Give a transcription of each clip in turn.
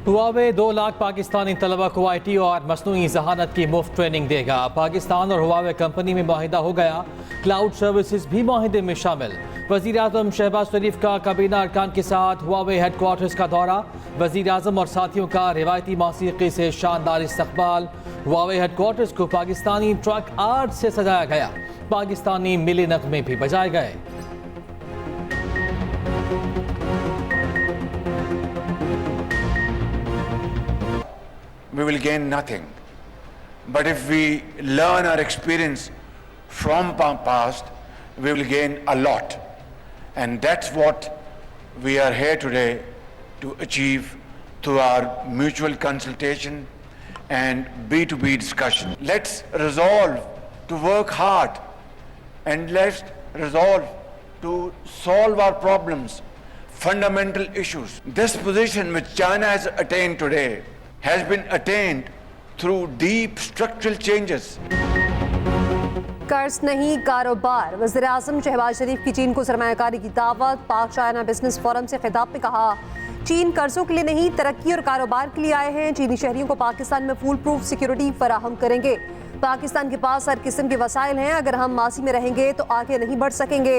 Huawei 2 lakh Pakistani तलबा को IT और मसनूई जहानत की मुफ्त ट्रेनिंग देगा। पाकिस्तान और हुआवे कंपनी में मुआहिदा हो गया, क्लाउड सर्विसेज भी मुआहिदे में शामिल। वज़ीर आज़म शहबाज शरीफ का काबीना अरकान के साथ हुआवे हेडक्वार्टर्स का दौरा। वज़ीर आज़म और साथियों का रिवायती मौसीकी से शानदार इस्तकबाल। हुआवे हेडक्वार्टर्स को पाकिस्तानी ट्रक आर्ट से सजाया गया, पाकिस्तानी मिली नगमे भी बजाए गए। We will gain nothing. But if we learn our experience from past, we will gain a lot. And that's what we are here today to achieve through our mutual consultation and B2B discussion. Let's resolve to work hard and let's resolve to solve our problems, fundamental issues. This position which China has attained today has been attained through deep structural changes. कर्ज नहीं कारोबार। वज़ीर आज़म शहबाज शरीफ की चीन को सरमायाकारी की दावत। पाक चाइना बिजनेस फोरम से खिताब में कहा, चीन कर्जों के लिए नहीं तरक्की और कारोबार के लिए आए हैं। चीनी शहरियों को पाकिस्तान में फुल प्रूफ सिक्योरिटी फराहम करेंगे। पाकिस्तान के पास हर किस्म के वसाइल हैं, अगर हम मासी में रहेंगे तो आगे नहीं बढ़ सकेंगे।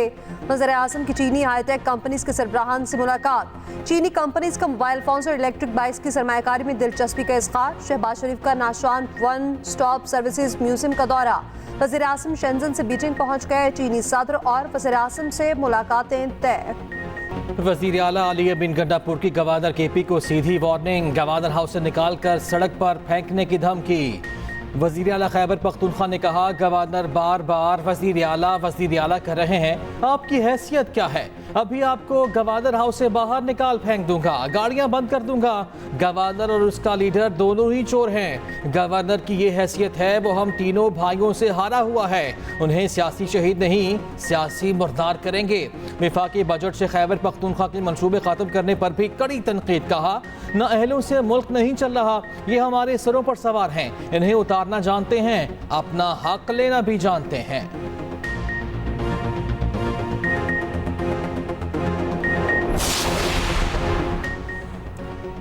वज़ीर आज़म की चीनी हाईटेक कंपनीज के सरबराहान से मुलाकात। चीनी कंपनीज का मोबाइल फोन्स और इलेक्ट्रिक बाइक्स की सरमायाकारी में दिलचस्पी का इज़हार। शहबाज शरीफ का नाशान वन स्टॉप सर्विसेज म्यूजियम का दौरा। वज़ीर आज़म शेंजन से बीजिंग पहुंच गए। चीनी सदर और वज़ीर आज़म से मुलाकातें तय। वज़ीर आला अली बिन गंडापुर की गवर्नर KP को सीधी वार्निंग। गवर्नर हाउस से निकालकर सड़क पर फेंकने की धमकी। वज़ीर आला खैबर पख्तूनख्वा ने कहा, गवर्नर बार बार वज़ीर आला कर रहे हैं, आपकी हैसियत क्या है? अभी आपको गवर्नर हाउस से बाहर निकाल फेंक दूंगा, गाड़ियां बंद कर दूंगा। गवर्नर और उसका लीडर दोनों ही चोर हैं। गवर्नर की ये हैसियत है, वो हम तीनों भाइयों से हारा हुआ है। उन्हें सियासी शहीद नहीं, सियासी मुर्दार करेंगे। विफाकी बजट से खैबर पख्तूनख्वा के मंसूबे ख़त्म करने पर भी कड़ी तनकीद। कहा, न अहलों से मुल्क नहीं चल रहा, ये हमारे सरों पर सवार हैं। इन्हें उतारना जानते हैं, अपना हक लेना भी जानते हैं।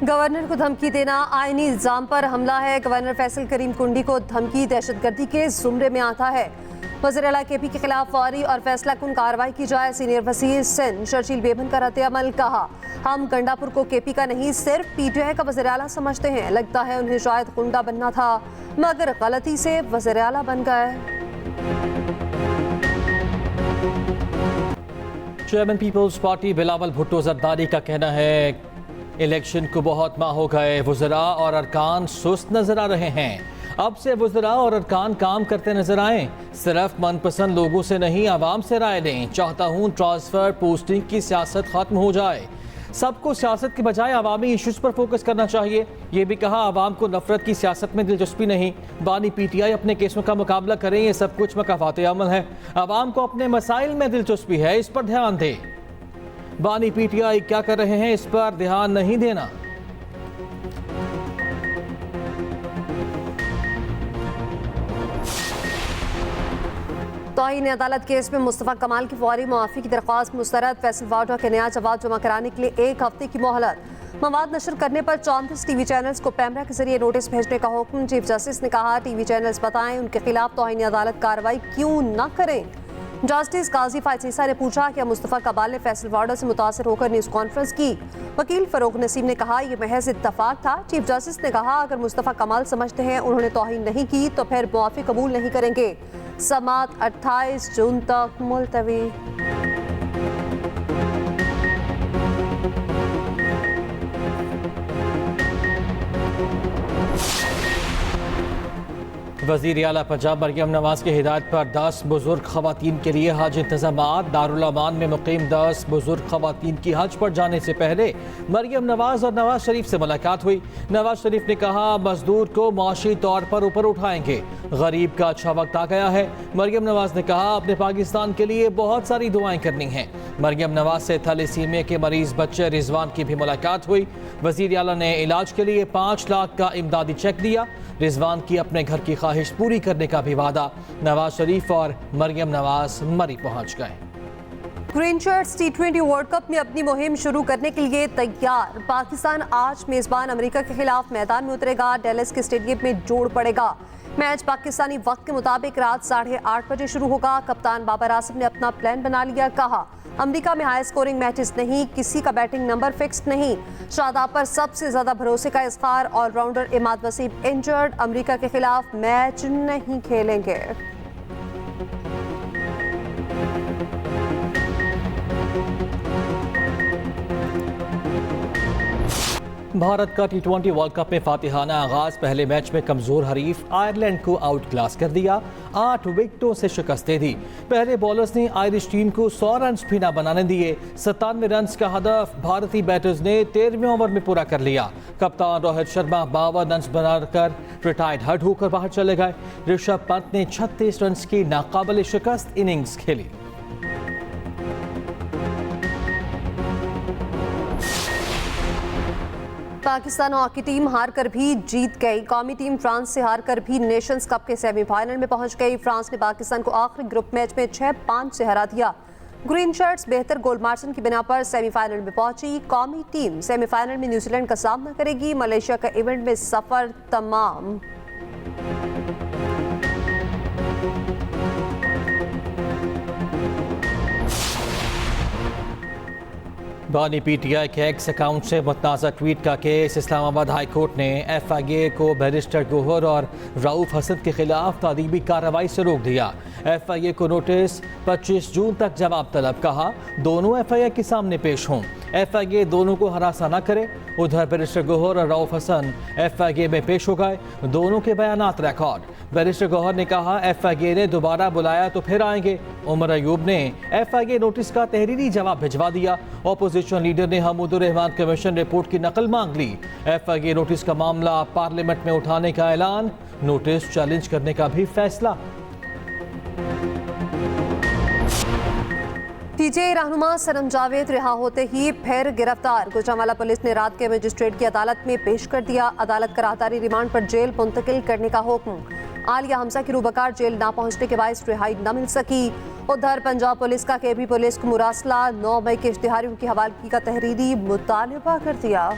गवर्नर को धमकी देना आईनी इल्जाम पर हमला है। गवर्नर फैसल करीम कुंडी को धमकी दहशतगर्दी के जुमरे में आता है। वज़ीर आला KP के खिलाफ फौरी और फैसला कुन कार्रवाई की जाए। सीनियर वज़ीर सिंध शर्जील बेबन का रद्द-ए-अमल। कहा, हम गंडापुर को KP का नहीं सिर्फ PTI का वज़ीर आला समझते हैं। लगता है उन्हें शायद गुंडा बनना था, मगर गलती से वज़ीर आला बन गए। चेयरमैन पीपल्स पार्टी बिलावल भुट्टो जरदारी का कहना है, इलेक्शन को बहुत माह हो गए, वज़रा और अरकान सुस्त नजर आ रहे हैं। अब से वज़रा और अरकान काम करते नजर आए। सिर्फ मनपसंद लोगों से नहीं, आवाम से राय लें। चाहता हूँ ट्रांसफ़र पोस्टिंग की सियासत ख़त्म हो जाए। सबको सियासत के बजाय अवामी इशूज़ पर फोकस करना चाहिए। ये भी कहा, आवाम को नफरत की सियासत में दिलचस्पी नहीं। बानी PTI अपने केसों का मुकाबला करें, ये सब कुछ मकाफात अमल है। आवाम को अपने मसाइल में दिलचस्पी है, इस पर ध्यान दें। बानी PTI क्या कर रहे हैं, इस पर ध्यान नहीं देना। तौहीन अदालत केस में मुस्तफ़ा कमाल की फौरी मुआफ़ी की दरख्वास्त मुस्तरद। फैसल वाडा के नया जवाब जमा कराने के लिए 1 हफ्ते की मोहलत। मवाद नशर करने पर 34 TV चैनल्स को पैमरा के जरिए नोटिस भेजने का हुक्म। चीफ जस्टिस ने कहा, TV चैनल्स बताएं उनके खिलाफ तौहीन अदालत कार्रवाई क्यों न करें। जस्टिस काजी फायसीसा ने पूछा, क्या मुस्तफ़ा कमाल ने फैसल वाडा से मुतासर होकर न्यूज़ कॉन्फ्रेंस की? वकील फ़रोग नसीम ने कहा, यह महज इत्तफाक था। चीफ जस्टिस ने कहा, अगर मुस्तफ़ा कमाल समझते हैं उन्होंने तौहीन नहीं की तो फिर मुआफ़ी कबूल नहीं करेंगे। समात 28 जून तक मुलतवी। वज़ीर आला पंजाब मरियम नवाज की हिदायत पर 10 बुजुर्ग खवातीन के लिए हज इंतजामात। दारुल अमान में मुकीम 10 बुजुर्ग खवातीन की हज पर जाने से पहले मरियम नवाज और नवाज शरीफ से मुलाकात हुई। नवाज शरीफ ने कहा, मजदूर को माशी तौर पर ऊपर उठाएंगे, गरीब का अच्छा वक्त आ गया है। मरियम नवाज ने कहा, अपने पाकिस्तान के लिए बहुत सारी दुआएं करनी हैं। मरियम नवाज से थैलेसीमिया के मरीज बच्चे रिजवान की भी मुलाकात हुई। वज़ीर आला ने इलाज के लिए 5 लाख का इमदादी चेक दिया। रिजवान की अपने घर की ख्वाहिश पूरी करने का भी वादा। नवाज शरीफ और मरियम नवाज मरी पहुंच गए। Green shirts T20 world cup में अपनी मुहिम शुरू करने के लिए तैयार। पाकिस्तान आज मेजबान अमेरिका के खिलाफ मैदान में उतरेगा। डेलस के स्टेडियम में जोड़ पड़ेगा। मैच पाकिस्तानी वक्त के मुताबिक रात 8:30 बजे शुरू होगा। कप्तान बाबर आसिम ने अपना प्लान बना लिया। कहा, अमेरिका में हाई स्कोरिंग मैचेस नहीं, किसी का बैटिंग नंबर फिक्स नहीं। शादाब पर सबसे ज्यादा भरोसे का इज़हार। Allrounder Imad Wasim injured, America के खिलाफ मैच नहीं खेलेंगे। भारत का T20 वर्ल्ड कप में फातिहाना आगाज। पहले मैच में कमजोर हरीफ आयरलैंड को आउट क्लास कर दिया। 8 विकेटों से शिकस्त दे दी। पहले बॉलर्स ने आयरिश टीम को 100 रन भी ना बनाने दिए। 97 रन का हदफ भारतीय बैटर्स ने 13वें ओवर में पूरा कर लिया। कप्तान रोहित शर्मा 52 रन बनाकर रिटायर्ड हट होकर बाहर चले गए। ऋषभ पंत ने 36 रन की नाकाबिल शिकस्त इनिंग्स खेली। पाकिस्तान हॉकी टीम हार कर भी जीत गई। कौमी टीम फ्रांस से हार कर भी नेशंस कप के सेमीफाइनल में पहुंच गई। फ्रांस ने पाकिस्तान को आखिरी ग्रुप मैच में 6-5 से हरा दिया। ग्रीन शर्ट्स बेहतर गोल मार्जिन की बिना पर सेमीफाइनल में पहुंची। कौमी टीम सेमीफाइनल में न्यूजीलैंड का सामना करेगी। मलेशिया का इवेंट में सफर तमाम। बानी PTI के एक्स अकाउंट से मुतनाज़ा ट्वीट का केस। इस्लामाबाद हाई कोर्ट ने FIA को बैरिस्टर गोहर और रऊफ हसन के खिलाफ तादीबी कार्रवाई से रोक दिया। FIA को नोटिस 25 जून तक जवाब तलब। कहा, दोनों FIA के सामने पेश हों। FIA दोनों को हरासा न करे। उधर बैरिस्टर गोहर और रऊफ हसन FIA में पेश हो गए। दोनों के बयानात रिकॉर्ड। बैरिस्टर गोहर ने कहा, FIA ने दोबारा बुलाया तो फिर आएंगे। उमर अयूब ने FIA नोटिस का तहरीरी जवाब भिजवा दिया। अपोजिशन लीडर ने हमूदुर रहमान कमीशन रिपोर्ट की नकल मांग ली। FIA नोटिस का मामला पार्लियामेंट में उठाने का ऐलान। नोटिस चैलेंज करने का भी फैसला। PTI रहनुमा सनम जावेद रिहा होते ही फिर गिरफ्तार। गुजरांवाला पुलिस ने रात के मजिस्ट्रेट की अदालत में पेश कर दिया। अदालत का राहदारी रिमांड पर जेल मुंतकिल करने का हुक्म। आलिया हमजा की रूबकार जेल ना पहुंचने के बायस रिहाई न मिल सकी। उधर पंजाब पुलिस का KP पुलिस को मुरासला 9 मई के इश्तिहारियों की हवालगी का तहरीरी मुतालबा कर दिया।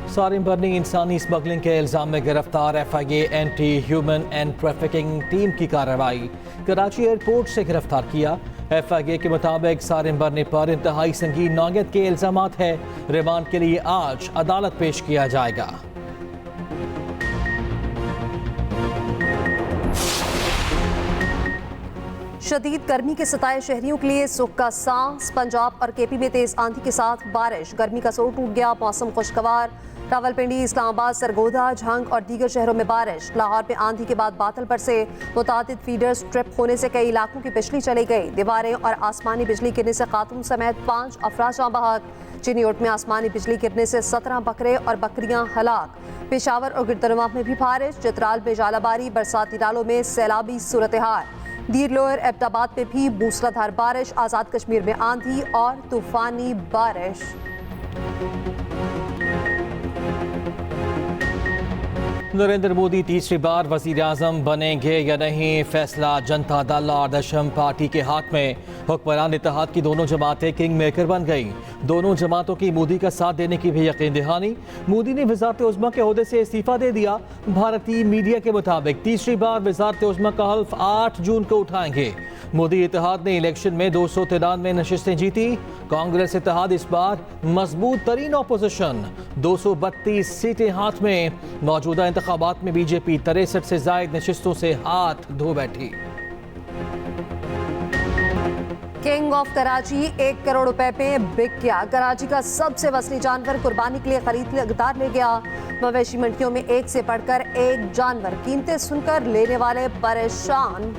सारिम बर्नी इंसानी स्मगलिंग के इल्जाम में गिरफ्तार। FIA anti human and trafficking team की कार्रवाई। कराची एयरपोर्ट से गिरफ्तार किया। FIA के मुताबिक सारिम बर्नी पर इंतहाई संगीन नौयत के इल्जामात है। रिमांड के लिए आज अदालत पेश किया जाएगा। शदीद गर्मी के सताए शहरियों के लिए सुख का सांस। पंजाब और KP में तेज आंधी के साथ बारिश। गर्मी का जोर टूट गया। मौसम खुशगवार। रावलपिंडी, इस्लामाबाद, सरगोदा, झंग और दीगर शहरों में बारिश। लाहौर में आंधी के बाद बादल बरसे। मुतादिद फीडर्स ट्रिप होने से कई इलाकों की बिजली चली गई। दीवारें और आसमानी बिजली गिरने से खातून समेत 5 अफराद जाँ बहक। चिनियोट में आसमानी बिजली गिरने से 17 बकरे और बकरियां हलाक। पेशावर और गिरदनवा में भी बारिश। चित्राल में जालाबारी। बरसाती नालों में सैलाबी सूरत हाल। दीर लोअर एबटाबाद में भी मूसलाधार बारिश। आज़ाद कश्मीर में आंधी और तूफानी बारिश। नरेंद्र मोदी तीसरी बार वजीर आजम बनेंगे या नहीं, फैसला जनता दल और दशम पार्टी के हाथ में। हुक्मरान इत्तेहाद की दोनों जमातें किंग मेकर बन गईं। दोनों जमातों की मोदी का साथ देने की भी यकीन दहानी। मोदी ने वज़ारत उज़्मा के ओहदे से इस्तीफा दे दिया। भारतीय मीडिया के मुताबिक तीसरी बार वज़ारत उज़्मा का हल्फ 8 जून को उठाएंगे। मोदी इत्तेहाद ने इलेक्शन में 293 नशिस्तें जीती। कांग्रेस इत्तेहाद इस बार मजबूत तरीन अपोजिशन, 232 सीटें हाथ में। मौजूदा इंतखाबात में बीजेपी 63 से जायद नशिस्तों से हाथ धो बैठी। किंग ऑफ कराची 1 करोड़ रुपए पे बिक गया। कराची का सबसे वजनी जानवर कुर्बानी के लिए खरीदार ले गया। मवेशी मंडियों में एक से बढ़कर एक जानवर। कीमतें सुनकर लेने वाले परेशान।